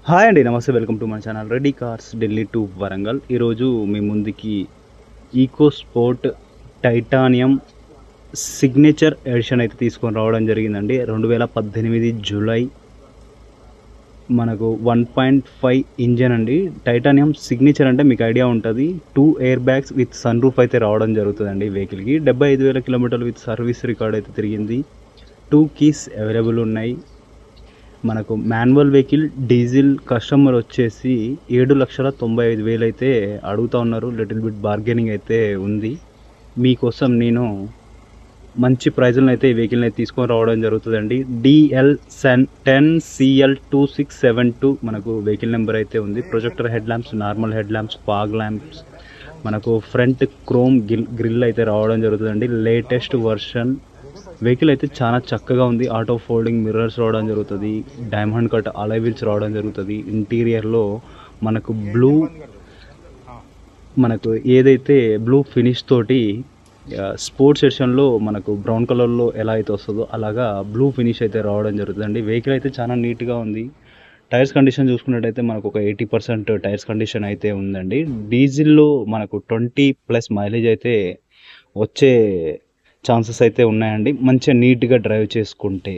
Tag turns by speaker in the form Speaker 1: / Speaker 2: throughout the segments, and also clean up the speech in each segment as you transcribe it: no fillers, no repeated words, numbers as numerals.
Speaker 1: Hi అండి, నమస్తే. Welcome to my channel ready cars Delhi to Warangal. ఈరోజు మీ ముందుకి EcoSport titanium signature edition అయితే తీసుకొని రావడం జరిగిందండి. 2018 జూలై. మనకు 1.5 ఇంజన్ అండి. టైటానియం సిగ్నేచర్ అంటే మీకు ఐడియా ఉంటుంది. 2 air bags with sunroof అయితే రావడం జరుగుతుందండి. వెహికల్కి 75,000 కిలోమీటర్లు విత్ సర్వీస్ రికార్డ్ అయితే తిరిగింది. 2 కీస్ అవైలబుల్ ఉన్నాయి. మనకు మాన్యువల్ వెహికల్ డీజిల్ కస్టమర్ వచ్చేసి 7,95,000 అయితే అడుగుతూ ఉన్నారు. లిటిల్ బిట్ బార్గెనింగ్ అయితే ఉంది. మీకోసం నేను మంచి ప్రైజులను అయితే ఈ వెహికల్ని అయితే తీసుకొని రావడం జరుగుతుందండి. DL10CL2672 మనకు వెహికల్ నెంబర్ అయితే ఉంది. Projector head lamps, normal head lamps, fog lamps, మనకు ఫ్రంట్ క్రోమ్ గ్రిల్ అయితే రావడం జరుగుతుందండి. లేటెస్ట్ వర్షన్ వెహికల్ అయితే చాలా చక్కగా ఉంది. ఆటో ఫోల్డింగ్ మిర్రర్స్ రావడం జరుగుతుంది. డైమండ్ కట్ అలాయ్ వీల్స్ రావడం జరుగుతుంది. ఇంటీరియర్లో మనకు ఏదైతే బ్లూ ఫినిష్ తోటి స్పోర్ట్స్ ఎడిషన్లో మనకు బ్రౌన్ కలర్లో ఎలా అయితే వస్తుందో అలాగా బ్లూ ఫినిష్ అయితే రావడం జరుగుతుందండి. వెహికల్ అయితే చాలా నీట్గా ఉంది. టైర్స్ కండిషన్ చూసుకున్నట్టయితే మనకు ఒక 80% టైర్స్ కండిషన్ అయితే ఉందండి. డీజిల్లో మనకు 20+ మైలేజ్ అయితే వచ్చే ఛాన్సెస్ అయితే ఉన్నాయండి. మంచిగా నీట్గా డ్రైవ్ చేసుకుంటే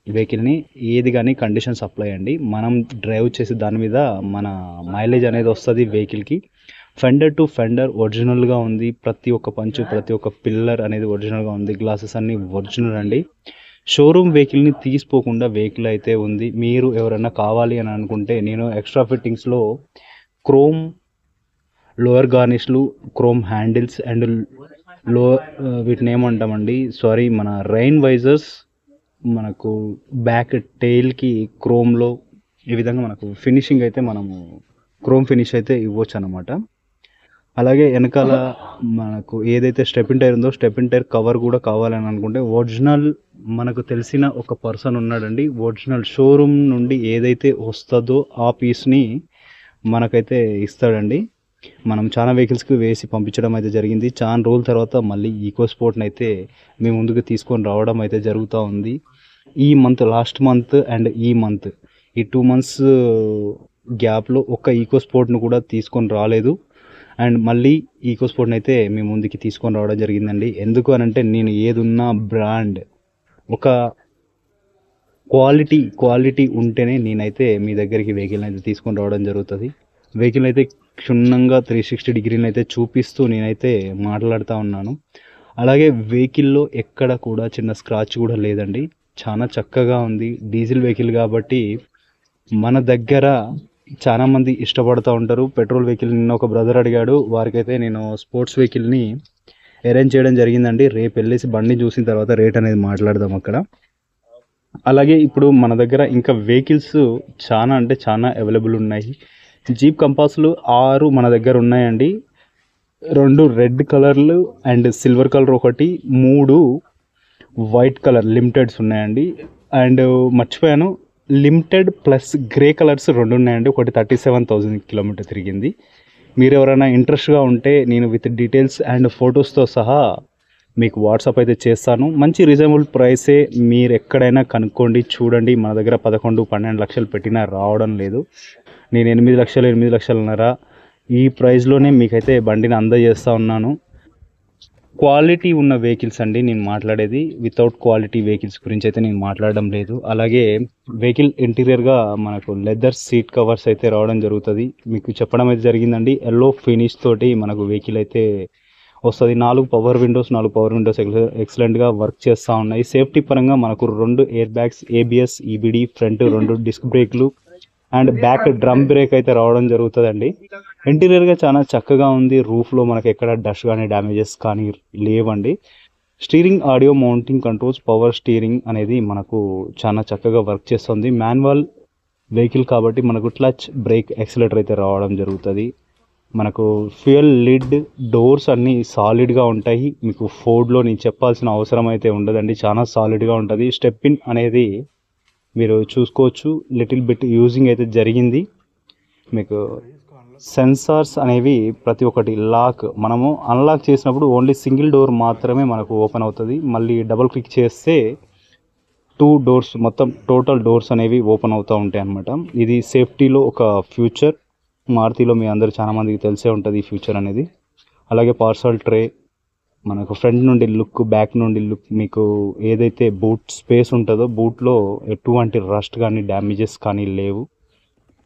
Speaker 1: వెహికల్ని ఏది కానీ కండిషన్స్ అప్లై అండి. మనం డ్రైవ్ చేసే దాని మీద మన మైలేజ్ అనేది వస్తుంది వెహికల్కి. ఫెండర్ టు ఫెండర్ ఒరిజినల్గా ఉంది. ప్రతి ఒక్క పంచు, ప్రతి ఒక్క పిల్లర్ అనేది ఒరిజినల్గా ఉంది. గ్లాసెస్ అన్నీ ఒరిజినల్ అండి. షోరూమ్ వెహికల్ని తీసిపోకుండా వెహికల్ అయితే ఉంది. మీరు ఎవరైనా కావాలి అని అనుకుంటే నేను ఎక్స్ట్రా ఫిట్టింగ్స్లో క్రోమ్ లోయర్ గార్నిష్లు, క్రోమ్ హ్యాండిల్స్ అండ్ వీటిని ఏమంటామండి, మన రైన్ వైజర్స్, మనకు బ్యాక్ టెయిల్కి క్రోమ్లో ఈ విధంగా మనకు ఫినిషింగ్ అయితే మనము క్రోమ్ ఫినిష్ అయితే ఇవ్వచ్చు అనమాట. అలాగే వెనకాల మనకు ఏదైతే స్టెపిన్ టైర్ ఉందో స్టెపిన్ టైర్ కవర్ కూడా కావాలని అనుకుంటే ఒరిజినల్ మనకు తెలిసిన ఒక పర్సన్ ఉన్నాడండి. ఒరిజినల్ షోరూమ్ నుండి ఏదైతే వస్తుందో ఆ పీస్ని మనకైతే ఇస్తాడండి. మనం చాలా వెహికల్స్కి వేసి పంపించడం అయితే జరిగింది. చాలా రోజుల తర్వాత మళ్ళీ ఈకో స్పోర్ట్ని అయితే మీ ముందుకు తీసుకొని రావడం అయితే జరుగుతూ ఉంది. ఈ మంత్, లాస్ట్ మంత్ అండ్ ఈ మంత్, ఈ 2 months గ్యాప్లో ఒక్క ఈకో స్పోర్ట్ను కూడా తీసుకొని రాలేదు. అండ్ మళ్ళీ ఈకో స్పోర్ట్ని అయితే మీ ముందుకి తీసుకొని రావడం జరిగిందండి. ఎందుకు అని అంటే నేను ఏదున్నా బ్రాండ్ ఒక క్వాలిటీ ఉంటేనే నేనైతే మీ దగ్గరికి వెహికల్ని అయితే తీసుకొని రావడం జరుగుతుంది. వెహికల్ అయితే క్షుణ్ణంగా 360 డిగ్రీని అయితే చూపిస్తూ నేనైతే మాట్లాడుతూ ఉన్నాను. అలాగే వెహికల్లో ఎక్కడ కూడా చిన్న స్క్రాచ్ కూడా లేదండి. చాలా చక్కగా ఉంది. డీజిల్ వెహికల్ కాబట్టి మన దగ్గర చాలామంది ఇష్టపడుతూ ఉంటారు పెట్రోల్ వెహికల్. నిన్న ఒక బ్రదర్ అడిగాడు, వారికైతే నేను స్పోర్ట్స్ వెహికల్ని అరేంజ్ చేయడం జరిగిందండి. రేపు వెళ్ళేసి బండి చూసిన తర్వాత రేట్ అనేది మాట్లాడదాం అక్కడ. అలాగే ఇప్పుడు మన దగ్గర ఇంకా వెహికల్స్ చాలా అంటే చాలా అవైలబుల్ ఉన్నాయి. జీప్ కంపాస్లు 6 మన దగ్గర ఉన్నాయండి. 2 రెడ్ కలర్లు అండ్ సిల్వర్ కలర్ ఒకటి, 3 వైట్ కలర్ లిమిటెడ్స్ ఉన్నాయండి. అండ్ మర్చిపోయాను, లిమిటెడ్ ప్లస్ గ్రే కలర్స్ 2 ఉన్నాయండి. ఒకటి 37,000 కిలోమీటర్ తిరిగింది. మీరు ఎవరైనా ఇంట్రెస్ట్గా ఉంటే నేను విత్ డీటెయిల్స్ అండ్ ఫొటోస్తో సహా మీకు వాట్సాప్ అయితే చేస్తాను. మంచి రీజనబుల్ ప్రైసే. మీరు ఎక్కడైనా కనుక్కోండి, చూడండి. మన దగ్గర 11-12 లక్షలు పెట్టినా రావడం లేదు. నేను 8 లక్షలు, 8,500,000 ఈ ప్రైస్లోనే మీకైతే బండిని అందజేస్తూ ఉన్నాను. క్వాలిటీ ఉన్న వెహికల్స్ అండి నేను మాట్లాడేది. వితౌట్ క్వాలిటీ వెహికల్స్ గురించి అయితే నేను మాట్లాడడం లేదు. అలాగే వెహికల్ ఇంటీరియర్గా మనకు లెదర్ సీట్ కవర్స్ అయితే రావడం జరుగుతుంది. మీకు చెప్పడం అయితే జరిగిందండి. ఎల్లో ఫినిష్ తోటి మనకు వెహికల్ అయితే వస్తుంది. 4 పవర్ విండోస్ ఎక్సలెంట్గా వర్క్ చేస్తూ ఉన్నాయి. సేఫ్టీ పరంగా మనకు 2 air bags, ABS, EBD, front 2 disc బ్రేక్లు అండ్ బ్యాక్ డ్రమ్ బ్రేక్ అయితే రావడం జరుగుతుందండి. ఇంటీరియర్గా చాలా చక్కగా ఉంది. రూఫ్లో మనకి ఎక్కడ డస్ట్ కానీ డ్యామేజెస్ కానీ లేవండి. Steering, audio mounting controls, power steering అనేది మనకు చాలా చక్కగా వర్క్ చేస్తుంది. మాన్యువల్ వెహికల్ కాబట్టి మనకు క్లచ్, బ్రేక్, యాక్సిలరేటర్ అయితే రావడం జరుగుతుంది. మనకు ఫ్యూయల్ లిడ్, డోర్స్ అన్నీ సాలిడ్గా ఉంటాయి. మీకు ఫోర్డ్లో నేను చెప్పాల్సిన అవసరం అయితే ఉండదండి. చాలా సాలిడ్గా ఉంటుంది. స్టెప్పిన్ అనేది మీరు చూసుకోవచ్చు. లిటిల్ బిట్ యూజింగ్ అయితే జరిగింది. మీకు సెన్సార్స్ అనేవి ప్రతి ఒక్కటి మనము అన్లాక్ చేసినప్పుడు ఓన్లీ సింగిల్ డోర్ మాత్రమే మనకు ఓపెన్ అవుతుంది. మళ్ళీ డబుల్ క్లిక్ చేస్తే 2 డోర్స్ మొత్తం టోటల్ డోర్స్ అనేవి ఓపెన్ అవుతూ ఉంటాయి అన్నమాట. ఇది సేఫ్టీలో ఒక ఫ్యూచర్. మారుతిలో మీ అందరూ చాలా మందికి తెలిసే ఉంటుంది ఈ ఫ్యూచర్ అనేది. అలాగే పార్సల్ ట్రే, మనకు ఫ్రంట్ నుండి లుక్, బ్యాక్ నుండి లుక్, మీకు ఏదైతే బూట్ స్పేస్ ఉంటుందో బూట్లో ఎటువంటి రస్ట్ కానీ డ్యామేజెస్ కానీ లేవు.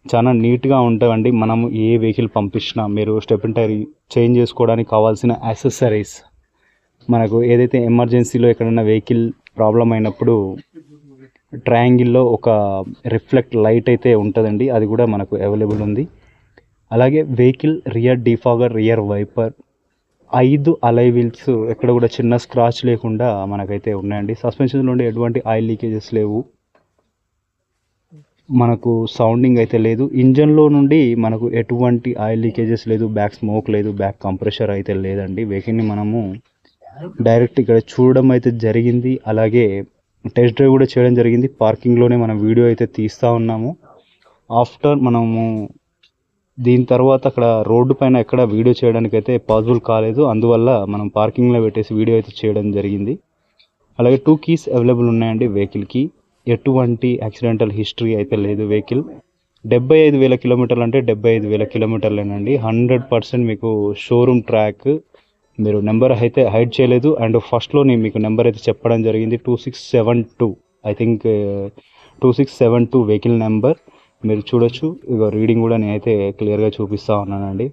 Speaker 1: చాలా నీట్గా ఉంటాయండి. మనం ఏ వెహికల్ పంపించినా మీరు స్టెప్ అండ్ టైర్ చేంజ్ చేసుకోవడానికి కావాల్సిన యాక్సెసరీస్, మనకు ఏదైతే ఎమర్జెన్సీలో ఎక్కడైనా వెహికల్ ప్రాబ్లం అయినప్పుడు ట్రయాంగిల్లో ఒక రిఫ్లెక్ట్ లైట్ అయితే ఉంటుందండి, అది కూడా మనకు అవైలబుల్ ఉంది. అలాగే vehicle rear defogger, rear wiper, 5 alloy wheels ఎక్కడ కూడా చిన్న స్క్రాచ్ లేకుండా మనకైతే ఉన్నాయండి. సస్పెన్షన్ నుండి ఎటువంటి ఆయిల్ లీకేజెస్ లేవు, మనకు సౌండింగ్ అయితే లేదు. ఇంజన్లో నుండి మనకు ఎటువంటి ఆయిల్ లీకేజెస్ లేదు, బ్యాక్ స్మోక్ లేదు, బ్యాక్ కంప్రెషర్ అయితే లేదండి. వెహికల్ని మనము డైరెక్ట్ ఇక్కడ చూడడం అయితే జరిగింది, అలాగే టెస్ట్ డ్రైవ్ కూడా చేయడం జరిగింది. పార్కింగ్లోనే మనం వీడియో అయితే తీస్తూ ఉన్నాము. ఆఫ్టర్ మనము దీని తర్వాత అక్కడ రోడ్డు పైన ఎక్కడ వీడియో చేయడానికి అయితే పాసిబుల్ కాలేదు, అందువల్ల మనం పార్కింగ్లో పెట్టేసి వీడియో అయితే చేయడం జరిగింది. అలాగే 2 కీస్ అవైలబుల్ ఉన్నాయండి వెహికల్కి. ఎటువంటి యాక్సిడెంటల్ హిస్టరీ అయితే లేదు. వెహికల్ 75,000 కిలోమీటర్లు అంటే 75,000 కిలోమీటర్లేనండి. 100% మీకు షోరూమ్ ట్రాక్. మీరు నెంబర్ అయితే హైడ్ చేయలేదు. అండ్ ఫస్ట్లో నేను మీకు నెంబర్ అయితే చెప్పడం జరిగింది, 2672, ఐ థింక్ 2672 వెహికల్ నెంబర్ మీరు చూడొచ్చు. ఇక రీడింగ్ కూడా నేనైతే క్లియర్గా చూపిస్తూ ఉన్నానండి.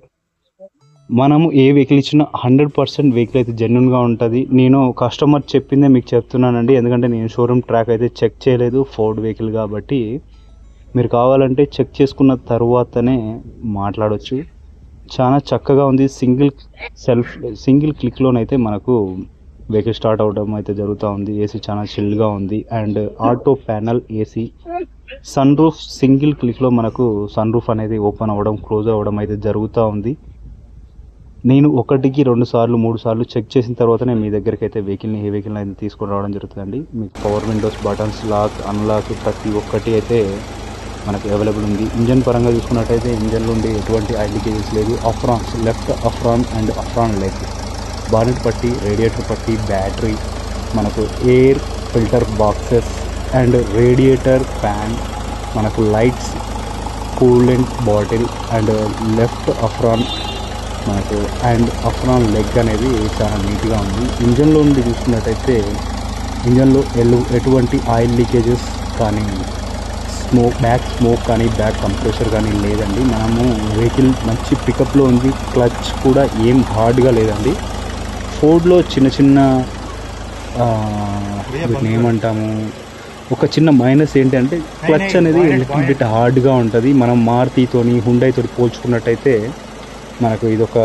Speaker 1: మనము ఏ వెహికల్ ఇచ్చినా 100% వెహికల్ అయితే జెన్యున్గా ఉంటుంది. నేను కస్టమర్ చెప్పిందే మీకు చెప్తున్నానండి, ఎందుకంటే నేను షోరూమ్ ట్రాక్ అయితే చెక్ చేయలేదు, ఫోర్డ్ వెహికల్ కాబట్టి. మీరు కావాలంటే చెక్ చేసుకున్న తర్వాతనే మాట్లాడవచ్చు. చాలా చక్కగా ఉంది. సింగిల్ క్లిక్లోనైతే మనకు వెహికల్ స్టార్ట్ అవ్వడం అయితే జరుగుతూ ఉంది. ఏసీ చాలా చిల్గా ఉంది. And auto panel AC, sunroof single క్లిక్లో మనకు సన్ రూఫ్ అనేది ఓపెన్ అవ్వడం, క్లోజ్ అవ్వడం అయితే జరుగుతూ ఉంది. నేను 1కి 2 సార్లు 3 సార్లు చెక్ చేసిన తర్వాతనే మీ దగ్గరికి అయితే ఏ వెహికల్ని అయితే తీసుకొని రావడం జరుగుతుందండి. మీకు power windows, buttons, lock, unlock ప్రతి ఒక్కటి అయితే మనకు అవైలబుల్ ఉంది. ఇంజన్ పరంగా చూసుకున్నట్టయితే ఇంజన్ నుండి ఎటువంటి ఆయిల్ లీకేజెస్ లేదు. Aprons, left apron and apron leg, bonnet పట్టి, రేడియేటర్ పట్టి, బ్యాటరీ, మనకు air filter boxes and radiator fan, మనకు lights, coolant bottle and left apron మనకు అండ్ అఫ్రాన్ లెగ్ అనేది చాలా నీట్గా ఉంది. ఇంజన్లో నుండి చూసుకున్నట్టయితే ఇంజన్లో ఎటువంటి ఆయిల్ లీకేజెస్ కానీ బ్యాక్ స్మోక్ కానీ బ్యాక్ కంప్రెషర్ కానీ లేదండి. మనము వెహికల్ మంచి పికప్లో ఉంది. క్లచ్ కూడా ఏం హార్డ్గా లేదండి. ఫోర్డ్లో చిన్న వీటిని ఏమంటాము, ఒక చిన్న మైనస్ ఏంటంటే క్లచ్ అనేది లిటిల్ బిట్ హార్డ్గా ఉంటుంది. మనం మారుతితోని హుండైతో పోల్చుకున్నట్టయితే మనకు ఇదొక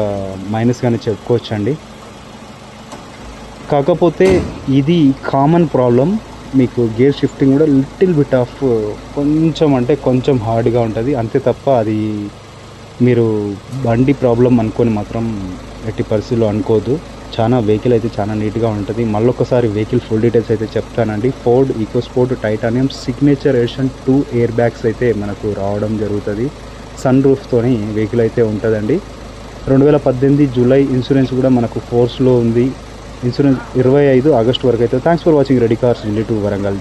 Speaker 1: మైనస్గానే చెప్పుకోవచ్చు అండి. కాకపోతే ఇది కామన్ ప్రాబ్లం. మీకు గేర్ షిఫ్టింగ్ కూడా లిటిల్ బిట్ ఆఫ్ కొంచెం హార్డ్గా ఉంటుంది, అంతే తప్ప అది మీరు బండి ప్రాబ్లం అనుకొని మాత్రం ఎట్టి పరిస్థితుల్లో అనుకోవద్దు. వెహికల్ అయితే చాలా నీట్గా ఉంటుంది. మళ్ళొకసారి వెహికల్ ఫుల్ డీటెయిల్స్ అయితే చెప్తానండి. Ford EcoSport titanium signature edition 2 air bags అయితే మనకు రావడం జరుగుతుంది. సన్ రూఫ్తోని వెహికల్ అయితే ఉంటుందండి. 2018 జూలై ఇన్సూరెన్స్ కూడా మనకు ఫోర్స్లో ఉంది. ఇన్సూరెన్స్ 25 ఆగస్టు వరకు అయితే. Thanks for watching ready cars relative Warangal.